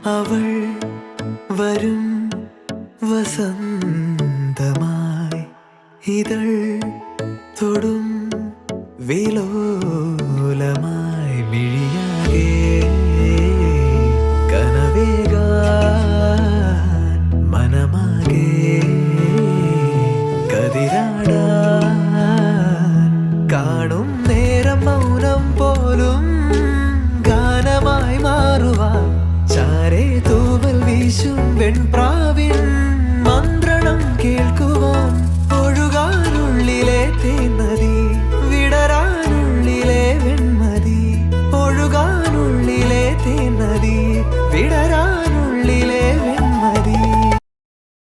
അവൾ വരും വസന്തമായി ഇതൾ തൊടും വിലോലമായി മിഴിയാകെ കനവേകാൻ മനമാകെ കതിരാടാൻ കാണും നേരം മൗനം പോലും ഗാനമായി മാറുവാൻ ചാരേ തൂവൽ വീശും വെൺപ്രാവിൻ മന്ത്രണം കേൾക്കുവാൻ